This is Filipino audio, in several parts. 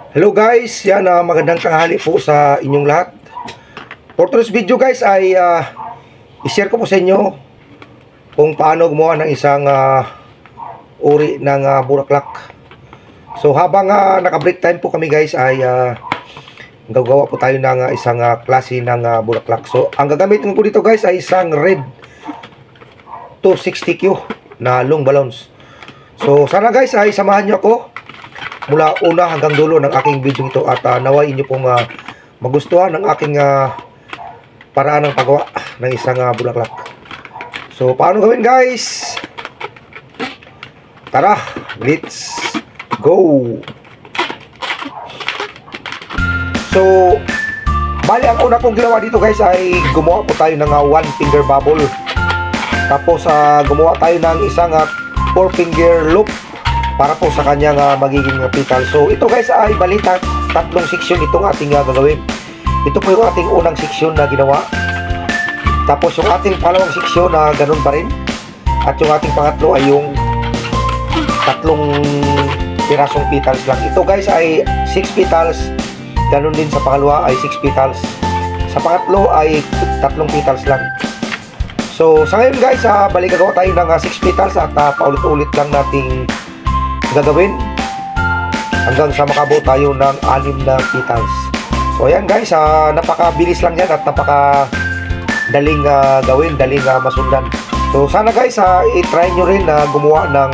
Hello guys, yan magandang tanghali po sa inyong lahat. For today's video guys ay i-share ko po sa inyo kung paano gumawa ng isang uri ng bulaklak. So habang naka-break time po kami guys ay gagawa po tayo ng isang klase ng bulaklak. So ang gagamitin ko dito guys ay isang red 260Q na long balloons. So sana guys ay samahan nyo ako mula una hanggang dulo ng aking video ito at naway inyo pong magustuhan ng aking paraan ng paggawa ng isang bulaklak. So paano gawin guys? Tara, let's go! So bali ang una pong ginawa dito guys ay gumawa po tayo ng one finger bubble. Tapos gumawa tayo ng isang 4 finger loop para po sa kanyang magiging petal. So ito guys ay balita tatlong section itong ating gagawin. Ito po yung ating unang section na ginawa. Tapos yung ating pangalawang section na ganun pa rin. At yung ating pangatlo ay yung tatlong pirasong petals lang. Ito guys ay 6 petals. Ganun din sa pangalawa ay 6 petals. Sa pangatlo ay tatlong petals lang. So sa ngayon guys, balik gagawa tayo ng 6 petals at paulit-ulit lang nating gagawin hanggang sa makabuo tayo ng 6 na petals. So ayan guys, napakabilis lang yan at napakadaling gawin, daling masundan. So sana guys, i-try nyo rin na gumawa ng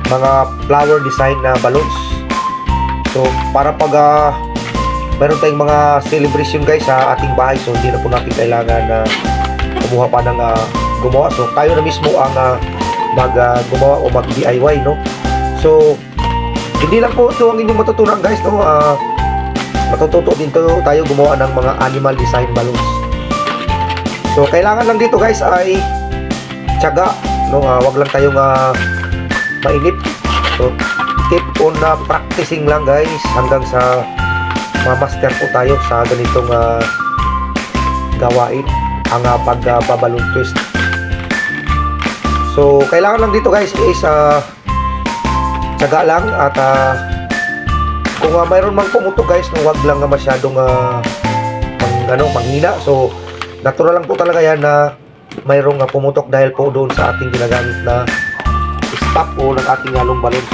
mga flower design na balloons. So para pag meron tayong mga celebration guys sa ating bahay, so hindi na po natin kailangan na kumuha pa ng gumawa. So tayo na mismo ang gumawa o mag-DIY, no? So hindi lang po ito ang inyong matutunan guys, no? Matututo din tayo gumawa ng mga animal design balloons. So kailangan lang dito guys ay tiyaga, no? Wag lang tayong mainip. So keep on practicing lang guys hanggang sa ma-master po tayo sa ganitong gawain, ang pagbaballoon twist. So kailangan lang dito guys is tiyaga lang at kung mayroon mang pumutok guys, huwag lang masyadong manghina. So natural lang po talaga yan na mayroong pumutok dahil po doon sa ating ginagamit na stock o ng ating long balloons.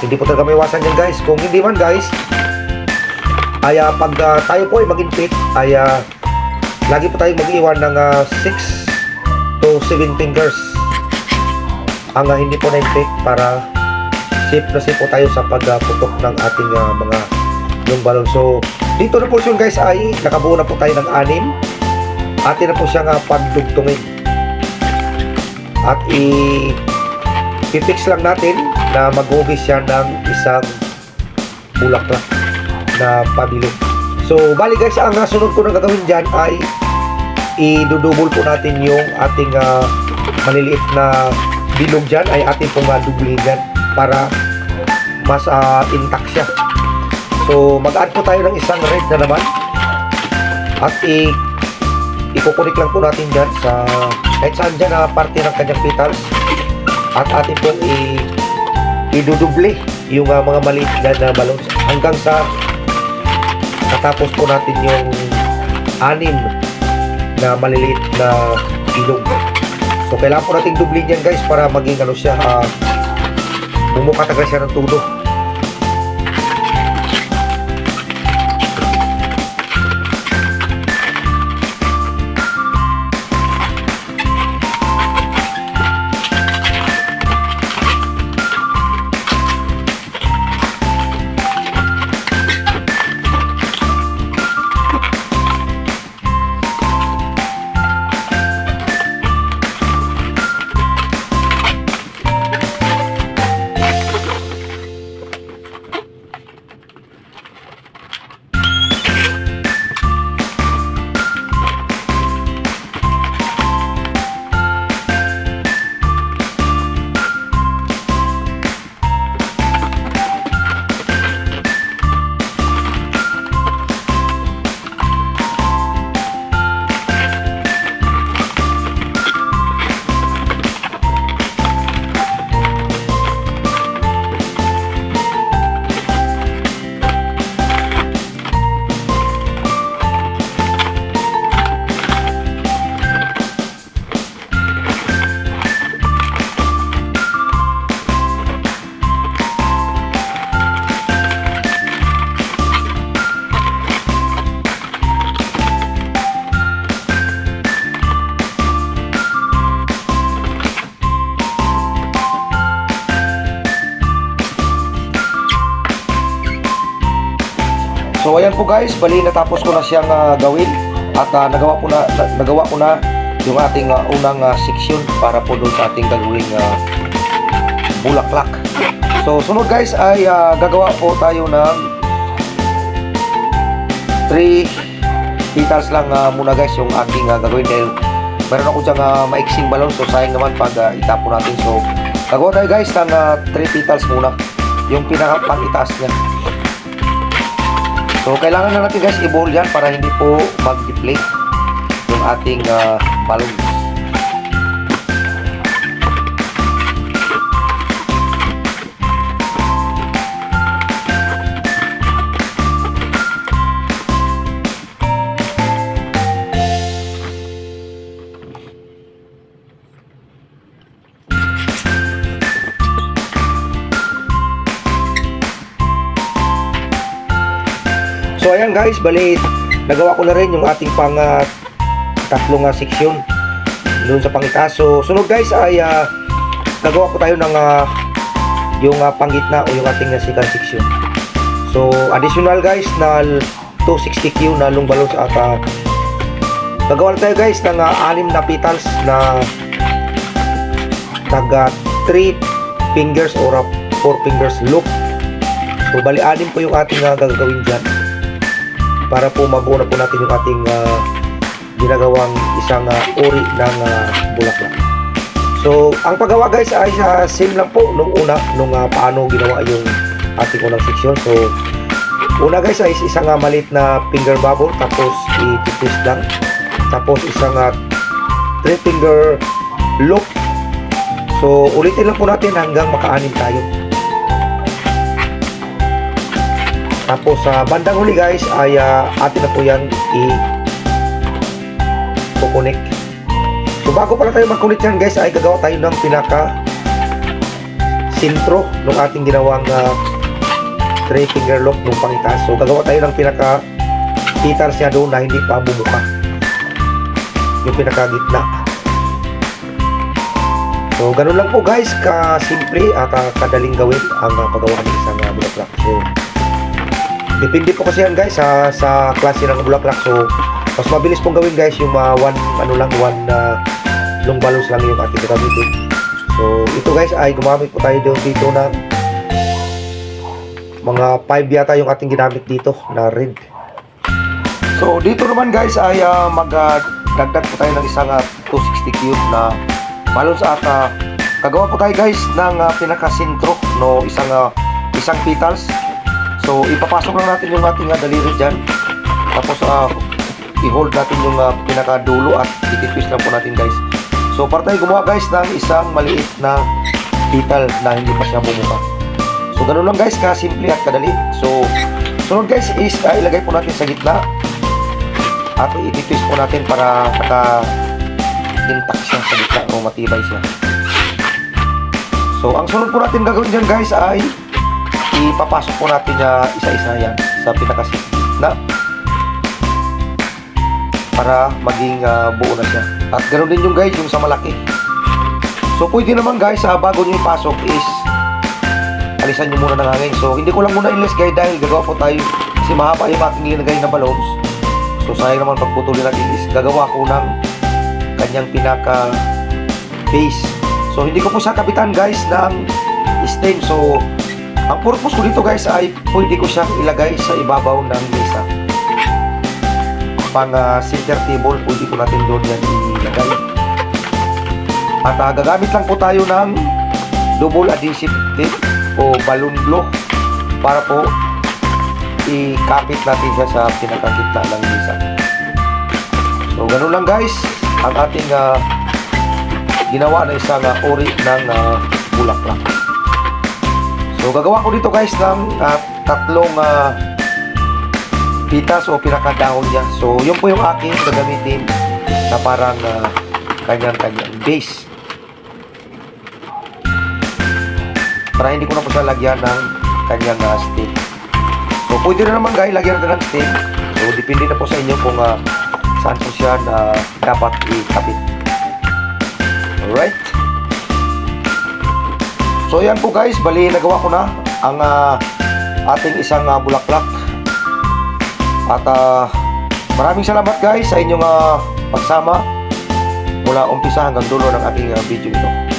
Hindi po talaga may iwasan yan guys. Kung hindi man guys ay pag tayo po ay mag-infit ay lagi po tayong mag-iwan ng 6 to 7 fingers ang hindi po na-infit para safe na safe po tayo sa pagputok ng ating mga long balloon. So dito na po yun guys ay nakabuo na po tayo ng 6. Atin na po siyang pagdugtungin at i-fix lang natin na mag-hugis siya ng isang bulaklak na pabilog. So bali guys, ang sunod ko na gagawin dyan ay i-double po natin yung ating maliliit na bilog dyan, ay ating pong dublihin dyan para mas intact siya. So mag-add po tayo ng isang red na naman at ikukunik lang po natin dyan sa kahit saan dyan na parte ng kanyang petals at ating pong i-duduble yung mga maliit na balloons hanggang sa natapos po natin yung 6 na maliliit na bilog. So kailangan po natin dublin yan guys para maging siya, bumuka talaga siya ng todo. So ayan po guys, bali natapos ko na siyang gawin at nagawa ko na yung ating unang section para po doon sa ating gagawing bulaklak. So sunod guys ay gagawa po tayo ng 3 petals lang muna guys yung ating gagawin dahil meron ako diyang maiksing balon, so sayang naman pag itapon natin. So gagawa tayo guys ng 3 petals muna, yung pinaka-pang-itaas niya. So kailangan na natin guys i-ball yan para hindi po mag-deflate yung ating balloons. So ayan guys, bali nagawa ko na rin yung ating pang tatlong section doon sa pangitaas. So sunod guys ay nagawa ko tayo ng yung panggitna o yung ating second section. So additional guys na 260Q na long balloons at nagawa tayo guys ng 6 na petals na taga 3 fingers or 4 fingers loop. So bali 6 po yung ating gagawin dyan para po mabuo na po natin yung ating ginagawang isang uri ng bulaklak. So ang paggawa guys ay same lang po nung una, nung paano ginawa yung ating unang section. So una guys ay isang maliit na finger bubble, tapos i-twist lang, tapos isang 3 finger loop. So ulitin lang po natin hanggang maka-6 tayo. Tapos sa bandang huli guys ay atin na po yan i-connect. So bago pala tayo mag-connect yan guys ay gagawa tayo ng pinaka sintro ng ating ginawang 3 finger lock ng pangitaas. So gagawa tayo ng pinaka petals niya doon na hindi pa bumuka, yung pinaka gitna. So ganun lang po guys, ka-simple at kadaling gawin ang paggawa ng isang bulaklak. So depende po kasi yan guys sa klase ng bulaklak. So mas mabilis pong gawin guys yung one long balloons lang yung ating gagamitin. So ito guys ay gumamit po tayo dito ng mga 5 yata yung ating ginamit dito na red. So dito naman guys ay magdagdag po tayo ng isang 260 cube na balloons at gagawa po tayo guys ng pinaka-sintro no isang petals. So ipapasok lang natin yung ating daliri dyan, tapos i-hold natin yung pinaka-dulo at i-twist lang po natin guys. So para tayo gumawa guys ng isang maliit na petal na hindi pa siya bumuka. So ganun lang guys, ka-simple at kadali. So sunod guys is ilagay po natin sa gitna at i-twist po natin para naka-intact siya sa gitna o matibay siya. So ang sunod po natin gagawin dyan guys ay ipapasok po natin isa-isa yan sa pinaka-gitna para maging buo na siya. At ganoon din yung guys yung sa malaki. So pwede naman guys bago nyo ipasok is alisan nyo muna ng hangin. So hindi ko lang muna inless guys dahil gagawa po tayo kasi mahaba yung ating linagay na balloons. So sayang naman pagputulin natin is gagawa ko ng kanyang pinaka base. So hindi ko po siya kapitan guys ng stem. So ang purpose ko dito guys ay pwede ko siyang ilagay sa ibabaw ng mesa. Pang center table, pwede ko natin doon yan ilagay. At gagamit lang po tayo ng double adhesive tape o balloon glue para po ikapit natin siya sa pinakagitna ng mesa. So ganun lang guys ang ating ginawa na isang uri ng bulaklak. So gagawa ko dito guys ng tatlong pitas o pinakadahon niya. So yun po yung aking gagamitin na parang kanyang base. Para hindi ko na po siya lagyan ng kanyang stem. So pwede na naman guys lagyan natin ng stem. So depende na po sa inyo kung saan po siya na dapat ikapit. Alright. So yan po guys, bali nagawa ko na ang ating isang bulaklak. At maraming salamat guys sa inyong pagsama mula umpisa hanggang dulo ng aking video ito.